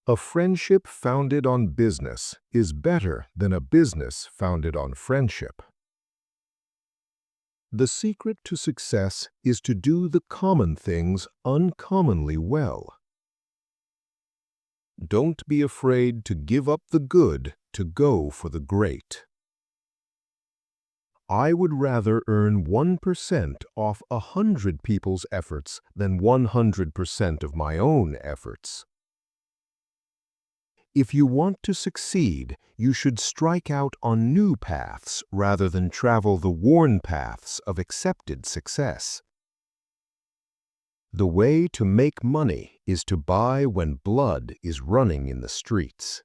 A friendship founded on business is better than a business founded on friendship. The secret to success is to do the common things uncommonly well. Don't be afraid to give up the good to go for the great. I would rather earn 1% off 100 people's efforts than 100% of my own efforts. If you want to succeed, you should strike out on new paths rather than travel the worn paths of accepted success. The way to make money is to buy when blood is running in the streets.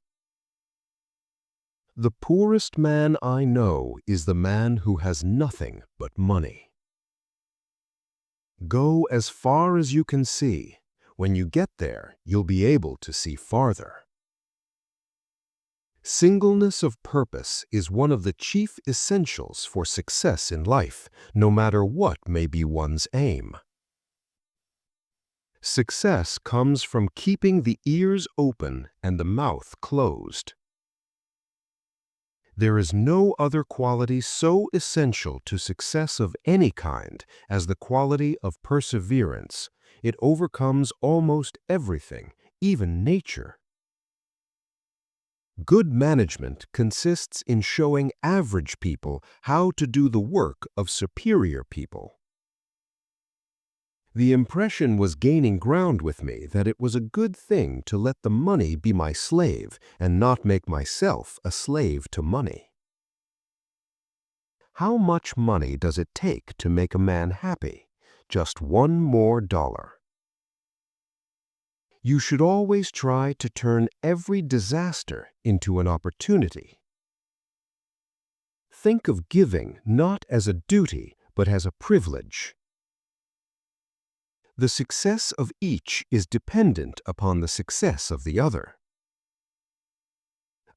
The poorest man I know is the man who has nothing but money. Go as far as you can see. When you get there, you'll be able to see farther. Singleness of purpose is one of the chief essentials for success in life, no matter what may be one's aim. Success comes from keeping the ears open and the mouth closed. There is no other quality so essential to success of any kind as the quality of perseverance. It overcomes almost everything, even nature. Good management consists in showing average people how to do the work of superior people. The impression was gaining ground with me that it was a good thing to let the money be my slave and not make myself a slave to money. How much money does it take to make a man happy? Just one more dollar. You should always try to turn every disaster into an opportunity. Think of giving not as a duty, but as a privilege. The success of each is dependent upon the success of the other.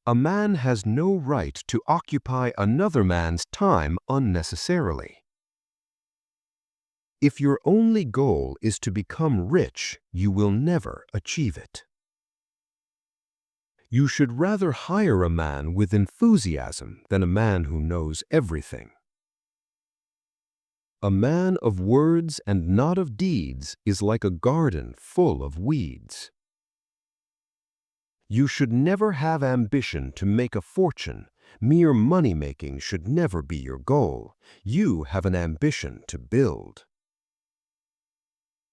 A man has no right to occupy another man's time unnecessarily. If your only goal is to become rich, you will never achieve it. You should rather hire a man with enthusiasm than a man who knows everything. A man of words and not of deeds is like a garden full of weeds. You should never have ambition to make a fortune. Mere money-making should never be your goal. You have an ambition to build.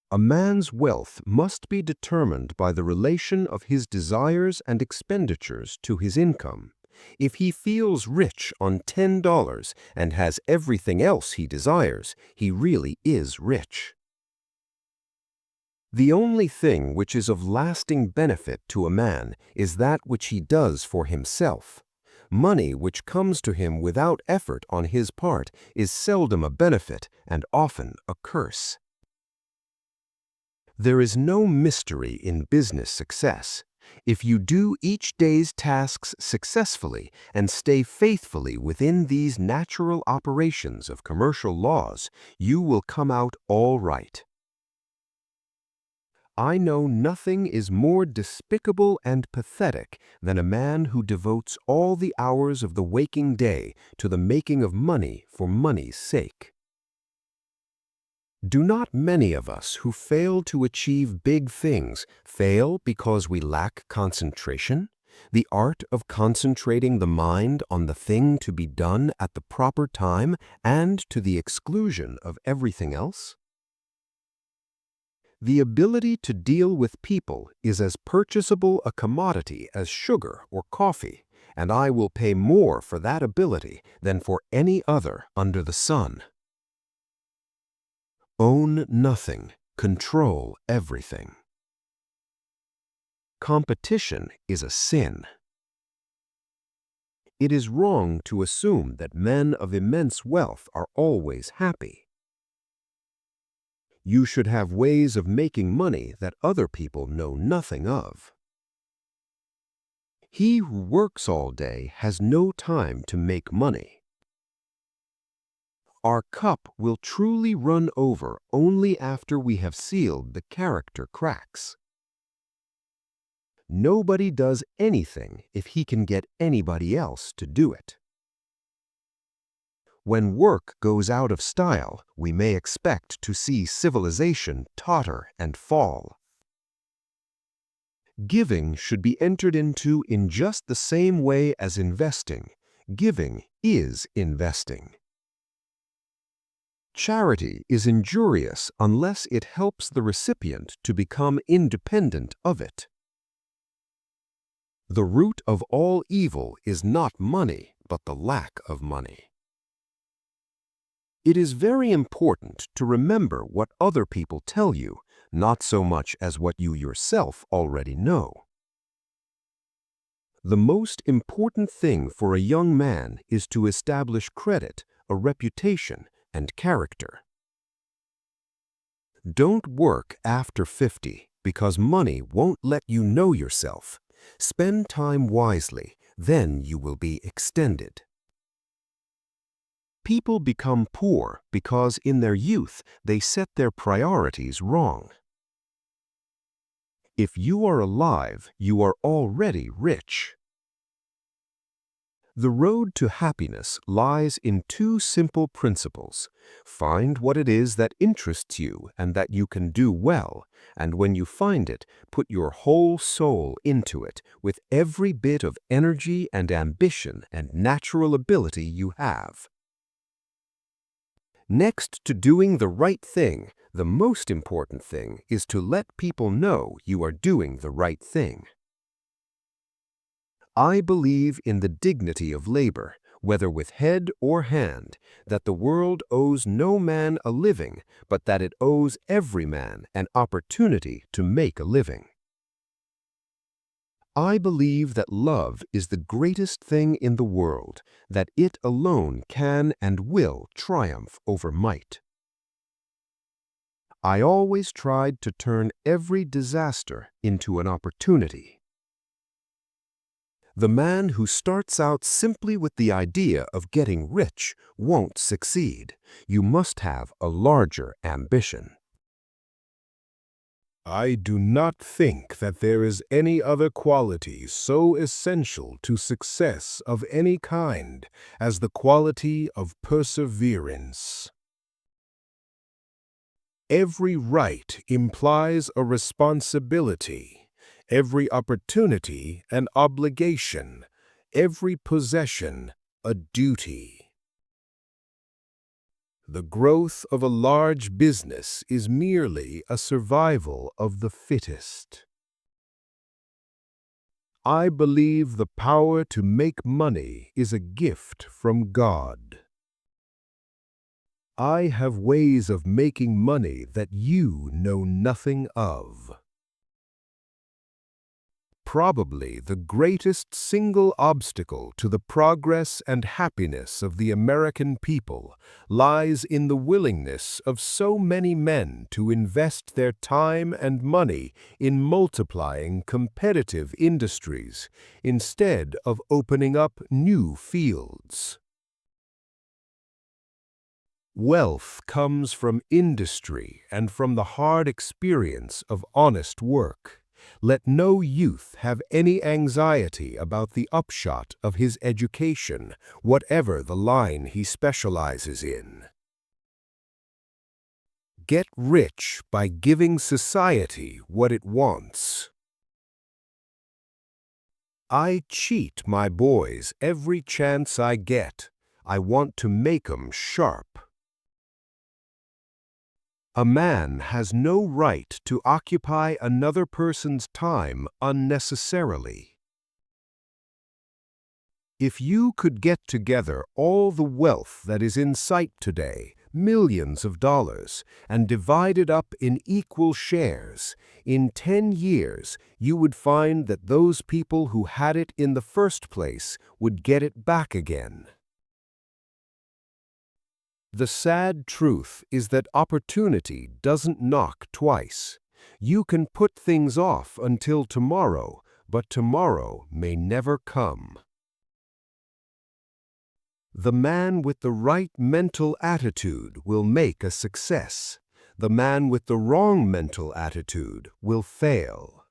A man's wealth must be determined by the relation of his desires and expenditures to his income. If he feels rich on $10 and has everything else he desires, he really is rich. The only thing which is of lasting benefit to a man is that which he does for himself. Money which comes to him without effort on his part is seldom a benefit and often a curse. There is no mystery in business success. If you do each day's tasks successfully and stay faithfully within these natural operations of commercial laws, you will come out all right. I know nothing is more despicable and pathetic than a man who devotes all the hours of the waking day to the making of money for money's sake. Do not many of us who fail to achieve big things fail because we lack concentration, the art of concentrating the mind on the thing to be done at the proper time and to the exclusion of everything else? The ability to deal with people is as purchasable a commodity as sugar or coffee, and I will pay more for that ability than for any other under the sun. Own nothing, control everything. Competition is a sin. It is wrong to assume that men of immense wealth are always happy. You should have ways of making money that other people know nothing of. He who works all day has no time to make money. Our cup will truly run over only after we have sealed the character cracks. Nobody does anything if he can get anybody else to do it. When work goes out of style, we may expect to see civilization totter and fall. Giving should be entered into in just the same way as investing. Giving is investing. Charity is injurious unless it helps the recipient to become independent of it. The root of all evil is not money, but the lack of money. It is very important to remember what other people tell you, not so much as what you yourself already know. The most important thing for a young man is to establish credit, a reputation, and character. Don't work after 50 because money won't let you know yourself. Spend time wisely, then you will be extended. People become poor because in their youth they set their priorities wrong. If you are alive, you are already rich. The road to happiness lies in two simple principles. Find what it is that interests you and that you can do well, and when you find it, put your whole soul into it with every bit of energy and ambition and natural ability you have. Next to doing the right thing, the most important thing is to let people know you are doing the right thing. I believe in the dignity of labor, whether with head or hand, that the world owes no man a living, but that it owes every man an opportunity to make a living. I believe that love is the greatest thing in the world, that it alone can and will triumph over might. I always tried to turn every disaster into an opportunity. The man who starts out simply with the idea of getting rich won't succeed. You must have a larger ambition. I do not think that there is any other quality so essential to success of any kind as the quality of perseverance. Every right implies a responsibility, every opportunity an obligation, every possession a duty. The growth of a large business is merely a survival of the fittest. I believe the power to make money is a gift from God. I have ways of making money that you know nothing of. Probably the greatest single obstacle to the progress and happiness of the American people lies in the willingness of so many men to invest their time and money in multiplying competitive industries instead of opening up new fields. Wealth comes from industry and from the hard experience of honest work. Let no youth have any anxiety about the upshot of his education, whatever the line he specializes in. Get rich by giving society what it wants. I cheat my boys every chance I get. I want to make 'em sharp. A man has no right to occupy another person's time unnecessarily. If you could get together all the wealth that is in sight today, millions of dollars, and divide it up in equal shares, in 10 years you would find that those people who had it in the first place would get it back again. The sad truth is that opportunity doesn't knock twice. You can put things off until tomorrow, but tomorrow may never come. The man with the right mental attitude will make a success. The man with the wrong mental attitude will fail.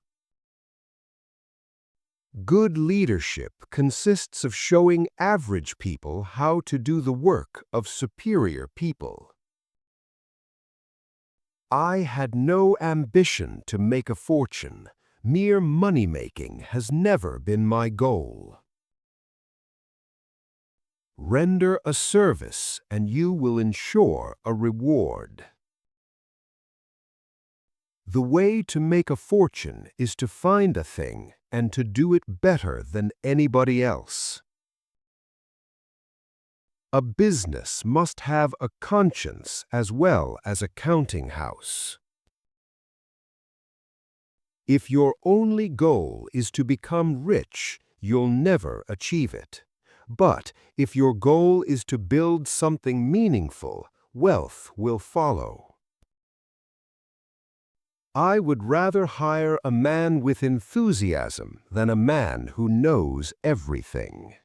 Good leadership consists of showing average people how to do the work of superior people. I had no ambition to make a fortune. Mere money-making has never been my goal. Render a service and you will ensure a reward. The way to make a fortune is to find a thing and to do it better than anybody else. A business must have a conscience as well as a counting house. If your only goal is to become rich, you'll never achieve it. But if your goal is to build something meaningful, wealth will follow. I would rather hire a man with enthusiasm than a man who knows everything.